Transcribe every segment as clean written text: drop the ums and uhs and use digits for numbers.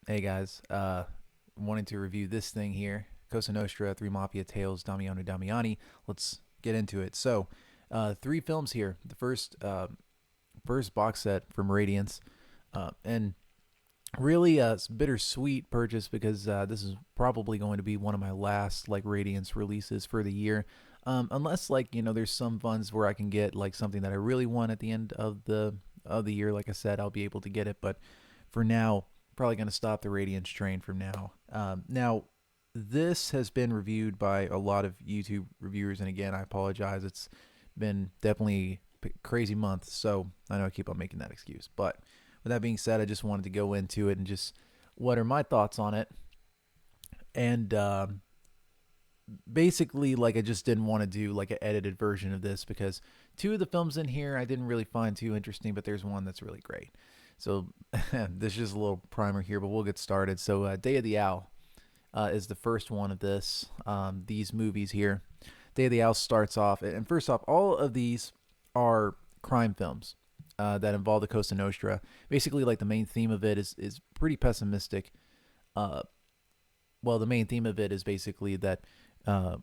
Hey guys, wanting to review this thing here. Cosa Nostra, Three Mafia Tales, Damiano Damiani. Let's get into it. So, three films here. The first box set from Radiance, and really it's bittersweet purchase because this is probably going to be one of my last like Radiance releases for the year. Unless there's some funds where I can get like something that I really want at the end of the year. Like I said, I'll be able to get it, but for now, probably going to stop the Radiance train from now. Now, this has been reviewed by a lot of YouTube reviewers, and again, I apologize. It's been definitely a crazy month, so I know I keep on making that excuse. But with that being said, I just wanted to go into it and just what are my thoughts on it. And basically, like, I just didn't want to do like an edited version of this because two of the films in here I didn't really find too interesting, but there's one that's really great. So this is just a little primer here, but we'll get started. So Day of the Owl is the first one of these movies here. Day of the Owl starts off, and first off, all of these are crime films that involve the Cosa Nostra. Basically, like the main theme of it is pretty pessimistic. Uh, well, the main theme of it is basically that uh,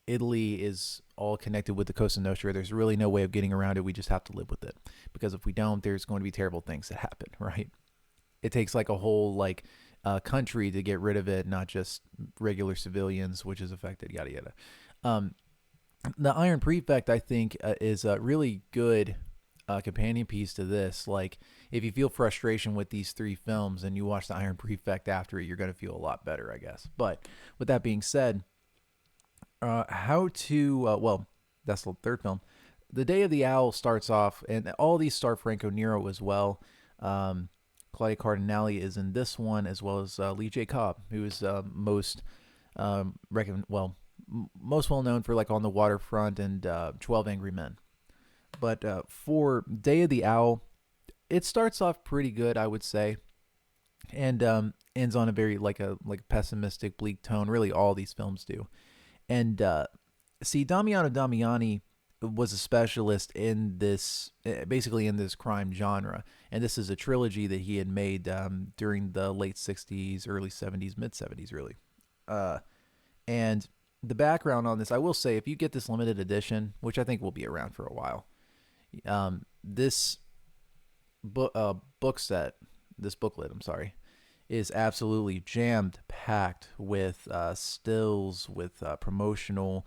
Italy is all connected with the Cosa Nostra. There's really no way of getting around it. We just have to live with it because if we don't, there's going to be terrible things that happen. Right? It takes like a whole country to get rid of it, not just regular civilians, which is affected. Yada yada. Um, the Iron Prefect, I think, is a really good companion piece to this. Like, if you feel frustration with these three films and you watch the Iron Prefect after it, you're going to feel a lot better, I guess. But with that being said, well, that's the third film. The Day of the Owl starts off, and all these star Franco Nero as well. Um, Claudia Cardinale is in this one, as well as Lee J. Cobb, who is most well known for like On the Waterfront and 12 Angry Men. But for Day of the Owl, it starts off pretty good, I would say, and ends on a very like pessimistic, bleak tone. Really, all these films do. And see, Damiano Damiani was a specialist in this, basically in this crime genre, and this is a trilogy that he had made during the late '60s, early '70s, mid '70s, really. Uh, and the background on this, I will say, if you get this limited edition, which I think will be around for a while, this book set, this booklet, I'm sorry, is absolutely jammed packed with stills, with promotional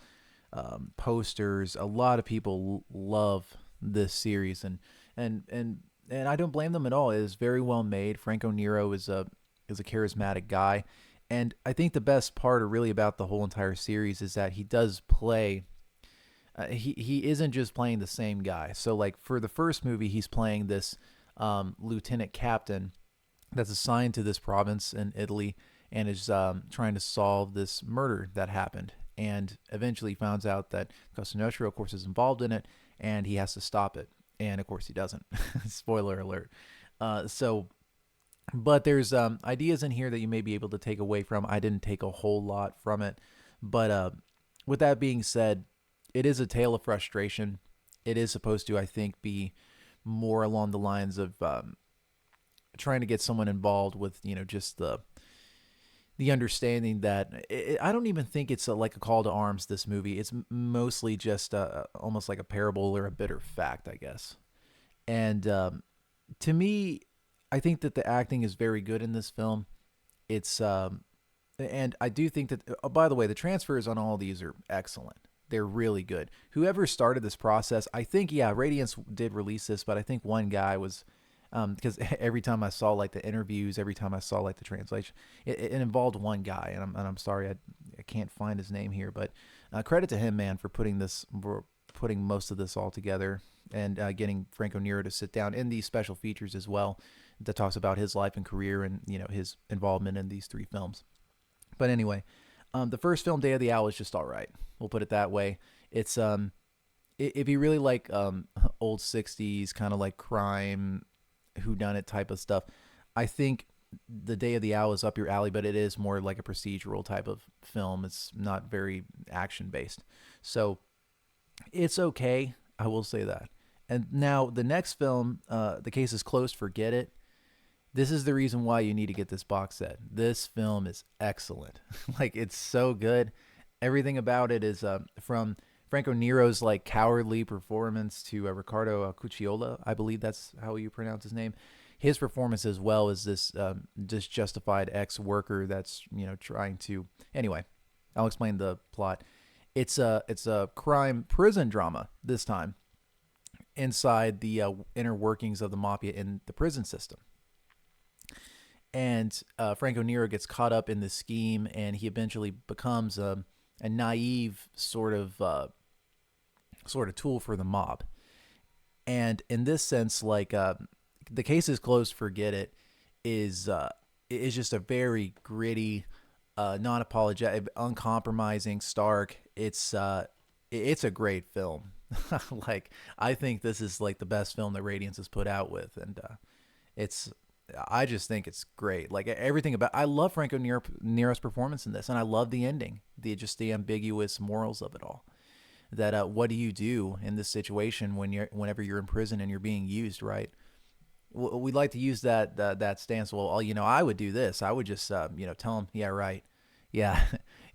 posters. A lot of people love this series, and I don't blame them at all. It is very well made. Franco Nero is a charismatic guy, and I think the best part, or really about the whole entire series, is that he does play. He isn't just playing the same guy. So like for the first movie, he's playing this lieutenant captain that's assigned to this province in Italy and is trying to solve this murder that happened. And eventually finds out that Cosa Nostra, of course, is involved in it, and he has to stop it. And of course, he doesn't. Spoiler alert. So, but there's ideas in here that you may be able to take away from. I didn't take a whole lot from it, but with that being said, it is a tale of frustration. It is supposed to, I think, be more along the lines of trying to get someone involved with just the understanding that I don't even think it's like a call to arms. This movie, it's mostly just almost like a parable or a bitter fact, I guess. And to me, I think that the acting is very good in this film. It's and I do think that. Oh, by the way, the transfers on all of these are excellent. They're really good. Whoever started this process, I think, yeah, Radiance did release this, but I think one guy was because every time I saw like the interviews, every time I saw like the translation, it involved one guy, and I'm sorry I can't find his name here, but credit to him, man, for putting most of this all together and getting Franco Nero to sit down in these special features as well that talks about his life and career and his involvement in these three films. But anyway, the first film, Day of the Owl, is just all right. We'll put it that way. It's if you really like old '60s kind of like crime, whodunit type of stuff, I think the Day of the Owl is up your alley. But it is more like a procedural type of film. It's not very action based, so it's okay. I will say that. And now the next film, The Case is Closed, Forget It. This is the reason why you need to get this box set. This film is excellent. Like it's so good. Everything about it is from Franco Nero's like cowardly performance to Ricardo Cucciola, I believe that's how you pronounce his name. His performance as well as this disjustified ex-worker that's trying to. Anyway, I'll explain the plot. It's a crime prison drama this time inside the inner workings of the mafia in the prison system. And Franco Nero gets caught up in this scheme, and he eventually becomes a naive sort of tool for the mob. And in this sense, like the case is closed, forget it, is just a very gritty, non-apologetic, uncompromising, stark. It's a great film. Like I think this is like the best film that Radiance has put out with, and it's I just think it's great. Like everything about I love Nero's performance in this, and I love the ending, the ambiguous morals of it all. That what do you do in this situation whenever you're in prison and you're being used, right? We'd like to use that stance. Well, I would do this. I would just tell him, yeah, right, yeah,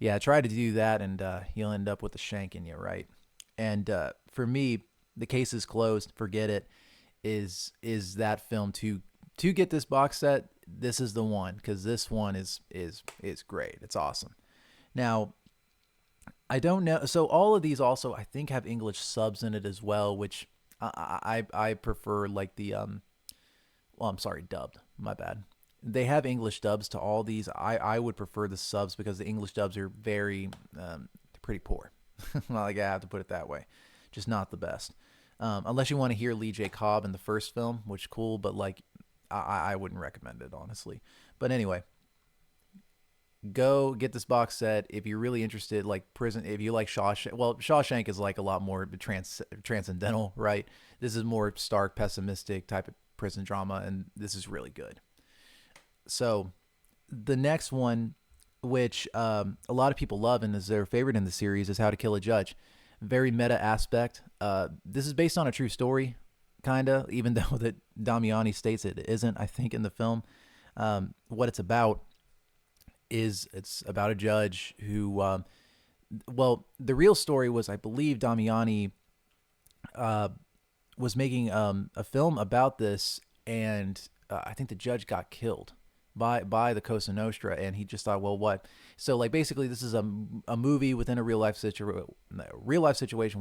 yeah. Try to do that, and you'll end up with a shank in you, right? And for me, the case is closed. Forget it. Is that film to get this box set? This is the one, because this one is great. It's awesome. Now, I don't know. So all of these also, I think, have English subs in it as well, which I prefer. Like the well, I'm sorry, dubbed. My bad. They have English dubs to all these. I would prefer the subs because the English dubs are very pretty poor. Like I have to put it that way, just not the best. Unless you want to hear Lee J. Cobb in the first film, which cool, but like I wouldn't recommend it honestly. But anyway, go get this box set if you're really interested. Like prison, if you like Shawshank. Well, Shawshank is like a lot more transcendental, right? This is more stark, pessimistic type of prison drama, and this is really good. So the next one, which a lot of people love and is their favorite in the series, is How to Kill a Judge. Very meta aspect. This is based on a true story, kinda, even though that Damiani states it isn't. I think in the film, what it's about is it's about a judge who, well, the real story was, I believe Damiani was making a film about this, and I think the judge got killed by the Cosa Nostra, and he just thought, well, what? So like basically, this is a movie within a real life situation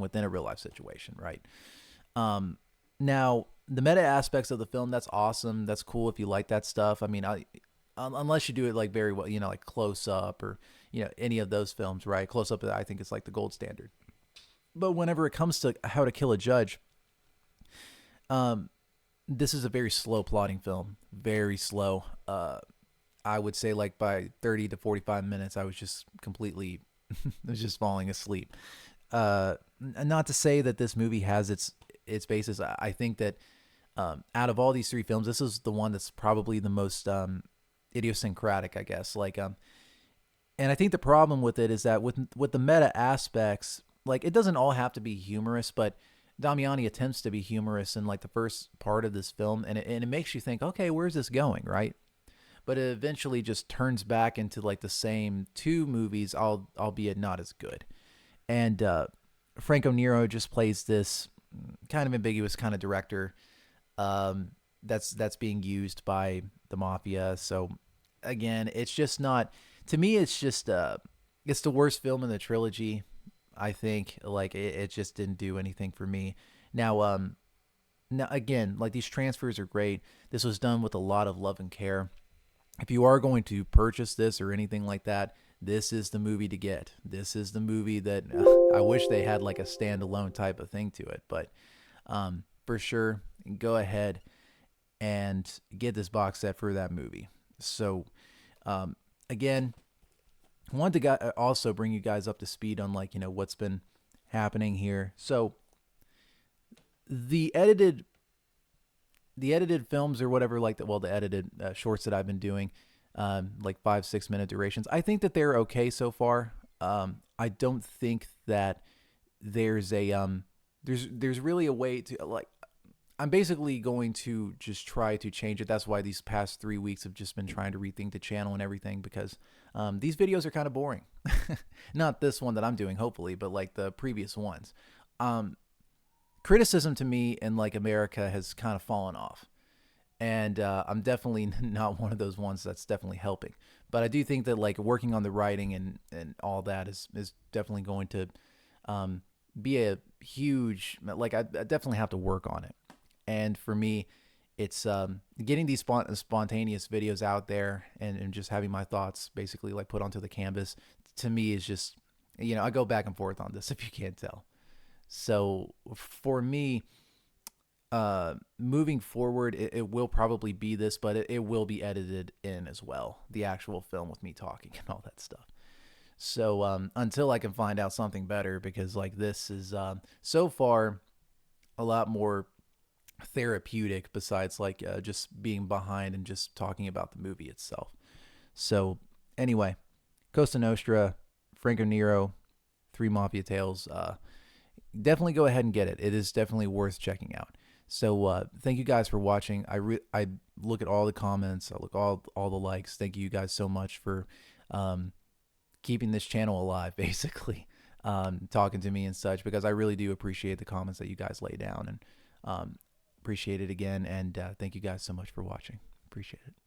within a real life situation, right? Now the meta aspects of the film, that's awesome. That's cool if you like that stuff. I mean, unless you do it like very well, like Close Up or any of those films, right? Close Up, I think it's like the gold standard. But whenever it comes to How to Kill a Judge, this is a very slow plotting film, very slow. I would say like by 30 to 45 minutes, I was just completely, I was just falling asleep. Not to say that this movie has its basis. I think that out of all these three films, this is the one that's probably the most idiosyncratic, I guess. Like, and I think the problem with it is that with the meta aspects, like it doesn't all have to be humorous, but Damiani attempts to be humorous in like the first part of this film, and it makes you think, okay, where's this going, right? But it eventually just turns back into like the same two movies, albeit not as good. And Franco Nero just plays this kind of ambiguous kind of director that's being used by the mafia. So again, it's just not, to me. It's just it's the worst film in the trilogy. I think like it just didn't do anything for me. Now again, like these transfers are great. This was done with a lot of love and care. If you are going to purchase this or anything like that, this is the movie to get. This is the movie that I wish they had like a standalone type of thing to it, but for sure, go ahead and get this box set for that movie. So again, I wanted to also bring you guys up to speed on like what's been happening here. So the edited films or whatever, like the edited shorts that I've been doing, like 5-6 minute durations, I think that they're okay so far. I don't think that there's a there's really a way to like, I'm basically going to just try to change it. That's why these past 3 weeks have just been trying to rethink the channel and everything, because these videos are kind of boring. Not this one that I'm doing, hopefully, but like the previous ones. Um, Criticism to me in like America has kind of fallen off, and I'm definitely not one of those ones that's definitely helping. But I do think that like working on the writing and all that is definitely going to um, be a huge, like I definitely have to work on it. And for me, it's getting these spontaneous videos out there, and just having my thoughts basically like put onto the canvas. To me, is just, I go back and forth on this if you can't tell. So for me, moving forward, it will probably be this, but it will be edited in as well, the actual film with me talking and all that stuff. So until I can find out something better, because like this is so far a lot more therapeutic, besides like just being behind and just talking about the movie itself. So anyway, Costa Nostra, Franco Nero, Three Mafia Tales. Definitely go ahead and get it. It is definitely worth checking out. So thank you guys for watching. I look at all the comments. I look all the likes. Thank you guys so much for um, keeping this channel alive, basically, talking to me and such, because I really do appreciate the comments that you guys lay down, and appreciate it again. And thank you guys so much for watching. Appreciate it.